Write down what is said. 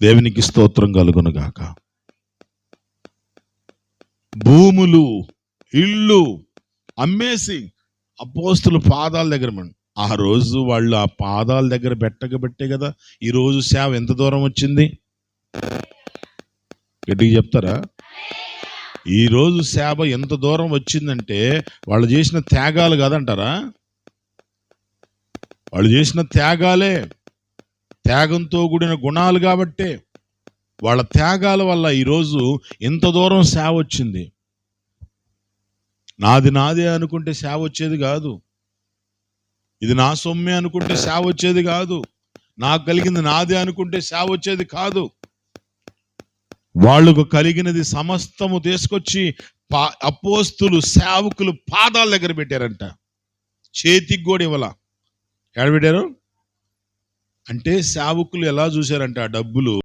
దేవునికి స్తోత్రం కలుగునుగాక. భూములు, ఇళ్ళు అమ్మేసి అపోస్తుల పాదాల దగ్గర, ఆ రోజు వాళ్ళు ఆ పాదాల దగ్గర పెట్టే కదా ఈరోజు సేవ ఎంత దూరం వచ్చింది? గట్టిగా చెప్తారా? ఈరోజు సేవ ఎంత దూరం వచ్చిందంటే వాళ్ళు చేసిన త్యాగాలు కాదంటారా? వాళ్ళు చేసిన త్యాగాలే, త్యాగంతో కూడిన గుణాలు కాబట్టే, వాళ్ళ త్యాగాల వల్ల ఈరోజు ఎంత దూరం సేవ వచ్చింది. నాదే అనుకుంటే సేవ వచ్చేది కాదు. ఇది నా సొమ్మే అనుకుంటే సేవ వచ్చేది కాదు. నాకు కలిగింది నాదే అనుకుంటే సేవ వచ్చేది కాదు. వాళ్ళకు కలిగినది సమస్తము తీసుకొచ్చి అపోస్తులు సేవకులు పాదాల దగ్గర పెట్టారంట. చేతికి కూడా ఇవ్వాల. ఎక్కడ పెట్టారు అంటే సేవకులు ఎలా చూశారంట ఆ డబ్బులు.